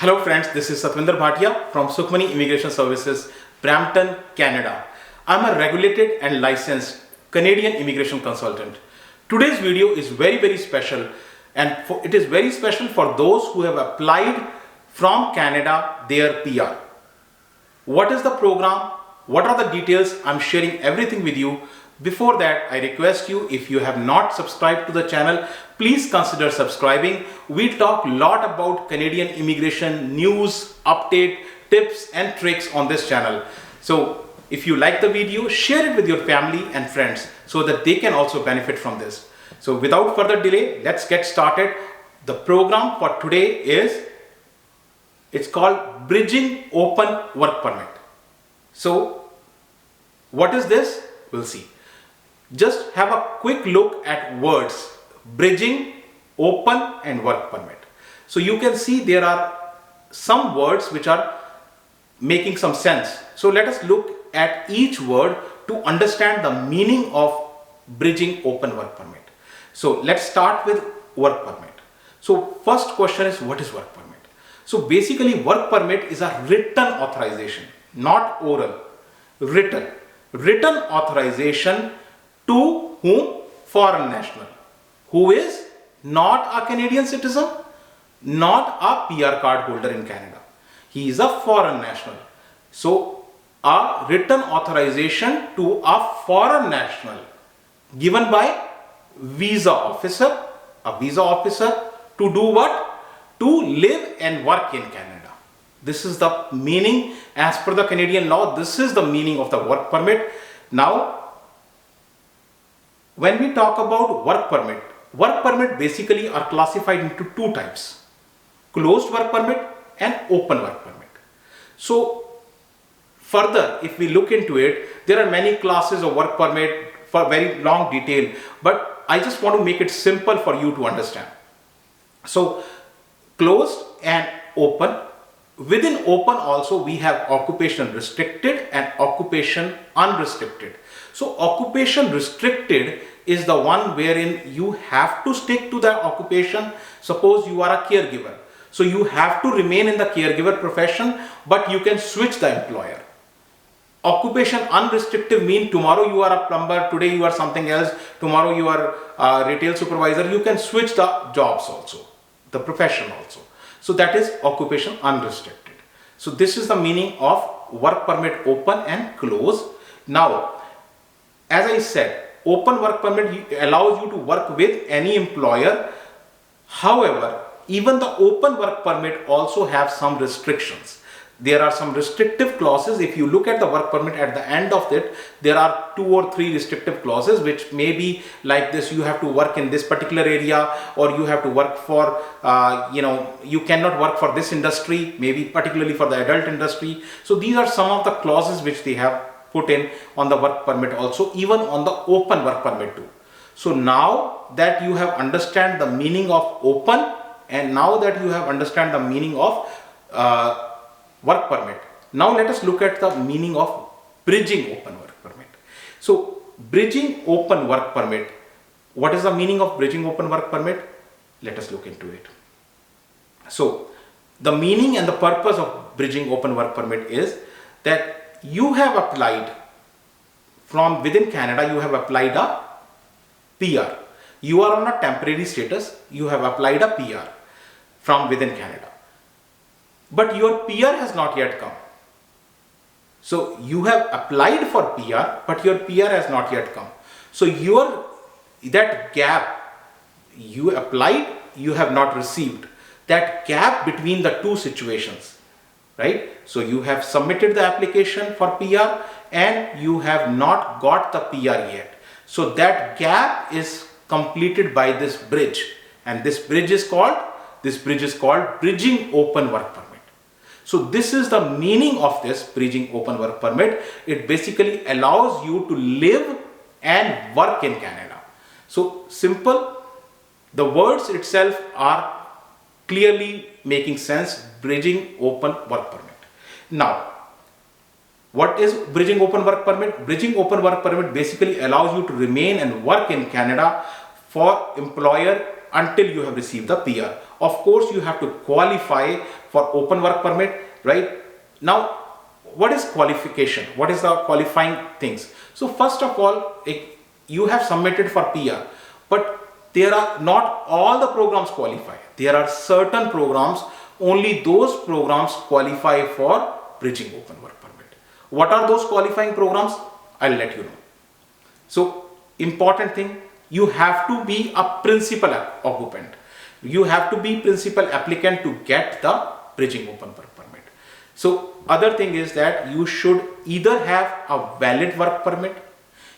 Hello friends, this is Bhatia from Sukhmani Immigration Services, Brampton, Canada. I'm a regulated and licensed Canadian immigration consultant. Today's video is very special, and it is very special for those who have applied from Canada their PR. What is the program? What are the details? I'm sharing everything with you. Before that, I request you, if you have not subscribed to the channel, please consider subscribing. We talk a lot about Canadian immigration news, update, tips and tricks on this channel. So if you like the video, share it with your family and friends so that they can also benefit from this. So without further delay, let's get started. The program for today it's called Bridging Open Work Permit. So what is this? We'll see. Just have a quick look at words bridging, open and work permit. So you can see there are some words which are making some sense. So let us look at each word to understand the meaning of bridging open work permit. So let's start with work permit. So first question is, what is work permit? So basically work permit is a written authorization, not oral, written authorization to whom? Foreign national, who is not a Canadian citizen, not a PR card holder in Canada. He is a foreign national. So a written authorization to a foreign national given by visa officer, a visa officer to do what? To live and work in Canada. This is the meaning as per the Canadian law. This is the meaning of the work permit. Now, when we talk about work permit basically are classified into two types: closed work permit and open work permit. So further, if we look into it, there are many classes of work permit for very long detail, but I just want to make it simple for you to understand. So closed and open. Within open also we have occupation restricted and occupation unrestricted. So occupation restricted is the one wherein you have to stick to the occupation. Suppose you are a caregiver. So you have to remain in the caregiver profession, but you can switch the employer. Occupation unrestricted means tomorrow you are a plumber, today you are something else, tomorrow you are a retail supervisor. You can switch the jobs also, the profession also. So that is occupation unrestricted. So this is the meaning of work permit open and closed. Now, as I said, open work permit allows you to work with any employer. However, even the open work permit also have some restrictions. There are some restrictive clauses. If you look at the work permit at the end of it, there are 2 or 3 restrictive clauses which may be like this: you have to work in this particular area, or you have to work for, you cannot work for this industry, maybe particularly for the adult industry. So these are some of the clauses which they have put in on the work permit also, even on the open work permit too. So now that you have understand the meaning of open, and now that you have understand the meaning of work permit, now let us look at the meaning of bridging open work permit. So bridging open work permit, what is the meaning of bridging open work permit? Let us look into it. So the meaning and the purpose of bridging open work permit is that you have applied from within Canada, you have applied a PR. You are on a temporary status, you have applied a PR from within Canada. But your PR has not yet come. So you have applied for PR, but your PR has not yet come. So that gap, you applied, you have not received. That gap between the two situations, right? So you have submitted the application for PR and you have not got the PR yet. So that gap is completed by this bridge, and this bridge is called bridging open work permit. So this is the meaning of this bridging open work permit. It basically allows you to live and work in Canada. So simple, the words itself are clearly making sense. Bridging open work permit. Now, what is bridging open work permit? Bridging open work permit basically allows you to remain and work in Canada for employer until you have received the PR. Of course, you have to qualify for open work permit, right? Now, what is qualification? What is the qualifying things? So first of all, you have submitted for PR, but there are not all the programs qualify. There are certain programs, only those programs qualify for bridging open work permit. What are those qualifying programs? I'll let you know. So important thing, you have to be a principal occupant. You have to be principal applicant to get the bridging open work permit. So other thing is that you should either have a valid work permit.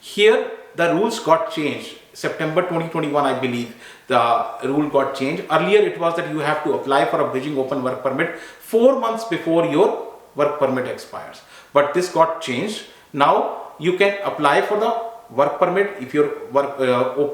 Here the rules got changed. September 2021, I believe the rule got changed. Earlier it was that you have to apply for a bridging open work permit 4 months before your work permit expires. But this got changed. Now you can apply for the work permit if your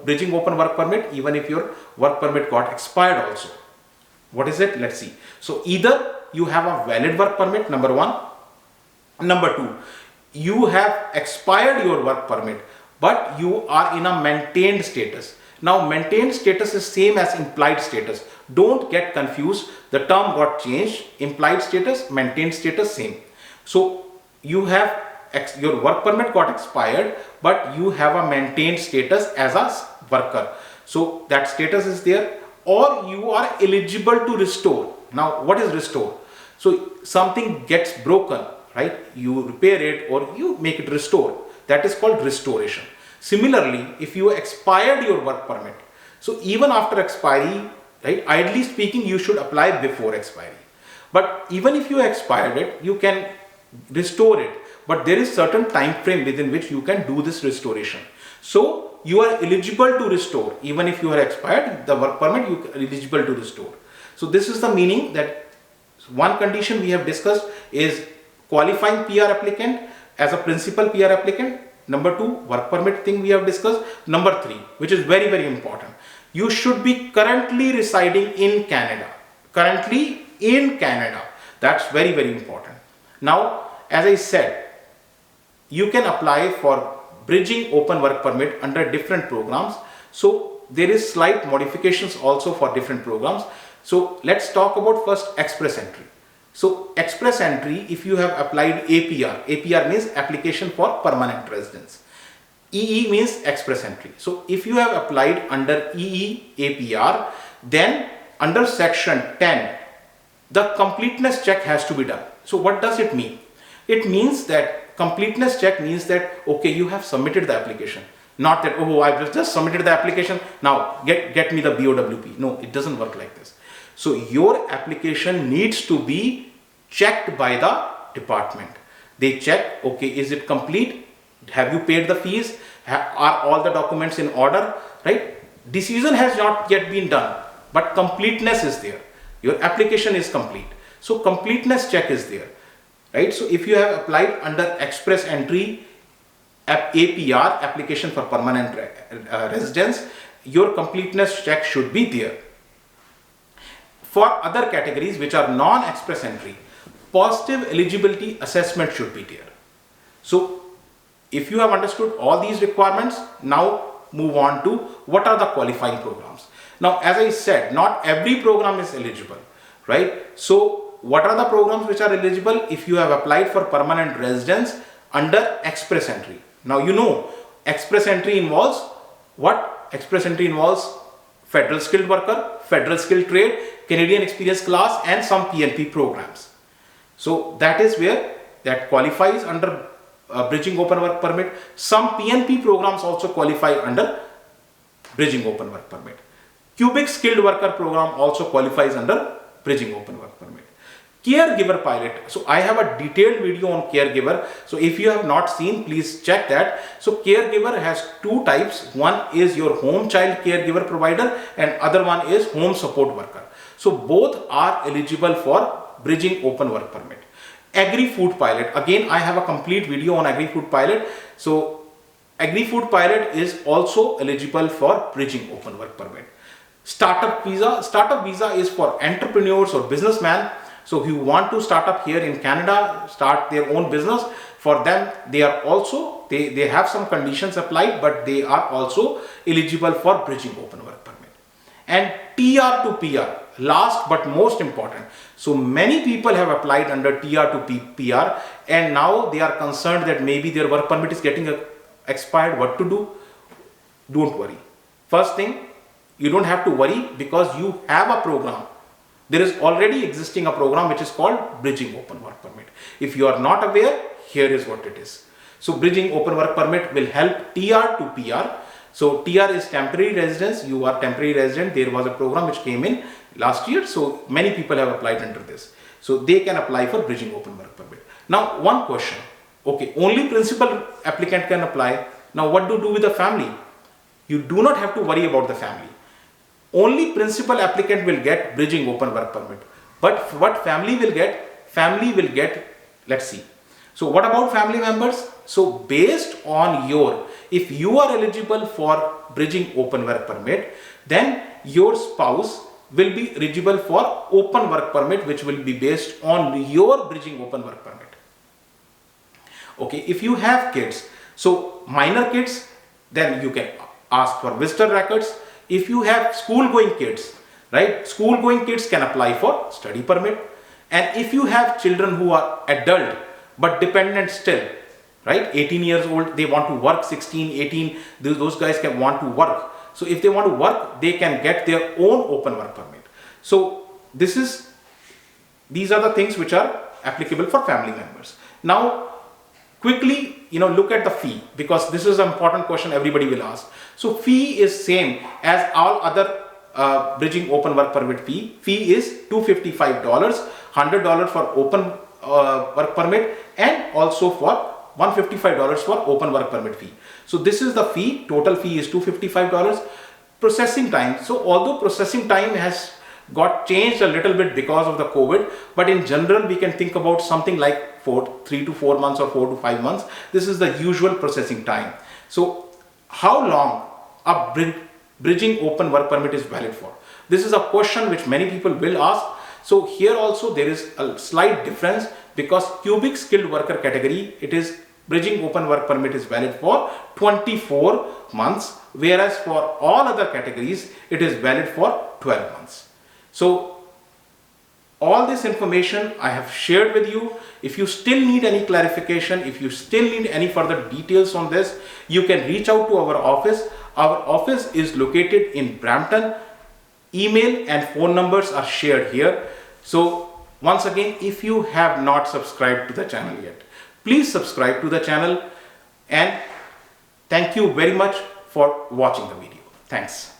bridging open work permit, even if your work permit got expired also. What is it? Let's see. So either you have a valid work permit, number one. Number two, you have expired your work permit, but you are in a maintained status. Now maintained status is same as implied status. Don't get confused. The term got changed. Implied status, maintained status, same. So you have your work permit got expired, but you have a maintained status as a worker. So that status is there, or you are eligible to restore. Now what is restore? So something gets broken, right? You repair it or you make it restore. That is called restoration. Similarly, if you expired your work permit, so even after expiry, right, ideally speaking, you should apply before expiry. But even if you expired it, you can restore it. But there is certain time frame within which you can do this restoration. So you are eligible to restore. Even if you are expired the work permit, you are eligible to restore. So this is the meaning that one condition we have discussed is qualifying PR applicant as a principal PR applicant. Number two, work permit thing we have discussed. Number three, which is very, very important, you should be currently residing in Canada. Currently in Canada. That's very, very important. Now, as I said, you can apply for bridging open work permit under different programs. So there is slight modifications also for different programs. So let's talk about first express entry. So express entry, if you have applied APR, APR means application for permanent residence. EE means express entry. So if you have applied under EE APR, then under section 10, the completeness check has to be done. So what does it mean? It means that completeness check means that, okay, you have submitted the application. Not that, oh, I've just submitted the application, now get me the BOWP. No, it doesn't work like this. So your application needs to be checked by the department. They check, okay, is it complete? Have you paid the fees? Are all the documents in order? Right? Decision has not yet been done, but completeness is there. Your application is complete. So completeness check is there. Right? So if you have applied under express entry APR, application for permanent residence, your completeness check should be there. For other categories which are non-express entry, positive eligibility assessment should be there. So if you have understood all these requirements, now move on to what are the qualifying programs. Now, as I said, not every program is eligible, right? So what are the programs which are eligible? If you have applied for permanent residence under express entry. Now you know express entry involves what? Express entry involves federal skilled worker, federal skilled trade, Canadian experience class and some PNP programs. So that is where that qualifies under bridging open work permit. Some PNP programs also qualify under bridging open work permit. Cubic skilled worker program also qualifies under bridging open work permit. Caregiver pilot. So I have a detailed video on caregiver. So if you have not seen, please check that. So caregiver has two types. One is your home child caregiver provider and other one is home support worker. So both are eligible for bridging open work permit. Agri-food pilot. Again, I have a complete video on agri-food pilot. So agri-food pilot is also eligible for bridging open work permit. Startup visa. Startup visa is for entrepreneurs or businessmen. So if you want to start up here in Canada, start their own business, for them, they are also, they have some conditions applied, but they are also eligible for bridging open work permit. And TR to PR. last but most important. So many people have applied under TR to PR, and now they are concerned that maybe their work permit is getting expired. What to do? Don't worry. First thing, you don't have to worry because you have a program. There is already existing a program which is called Bridging Open Work Permit. If you are not aware, here is what it is. So Bridging Open Work Permit will help TR to PR. So TR is temporary residence. You are temporary resident. There was a program which came in last year. So many people have applied under this. So they can apply for Bridging Open Work Permit. Now one question. Okay, only principal applicant can apply. Now what to do with the family? You do not have to worry about the family. Only principal applicant will get Bridging Open Work Permit. But what family will get? Family will get, let's see. So what about family members? So based on if you are eligible for Bridging Open Work Permit, then your spouse will be eligible for Open Work Permit, which will be based on your Bridging Open Work Permit. Okay, if you have kids, so minor kids, then you can ask for visitor records. If you have school-going kids, right, school-going kids can apply for study permit. And if you have children who are adult but dependent still, right, 18 years old, they want to work, 16, 18, those guys can want to work. So if they want to work, they can get their own open work permit. So these are the things which are applicable for family members. Now, quickly, look at the fee, because this is an important question everybody will ask. So fee is same as all other Bridging Open Work Permit fee. Fee is $255, $100 for open work permit, and also for $155 for open work permit fee. So this is the fee. Total fee is $255. Processing time. So although processing time has got changed a little bit because of the COVID, but in general we can think about something like 3 to 4 months or 4 to 5 months. This is the usual processing time. So how long a Bridging Open Work Permit is valid for? This is a question which many people will ask. So here also there is a slight difference, because cubic skilled worker category, it is Bridging Open Work Permit is valid for 24 months, whereas for all other categories it is valid for 12 months. So all this information I have shared with you. If you still need any clarification, if you still need any further details on this, you can reach out to our office. Our office is located in Brampton. Email and phone numbers are shared here. So once again, if you have not subscribed to the channel yet, please subscribe to the channel, and thank you very much for watching the video. Thanks.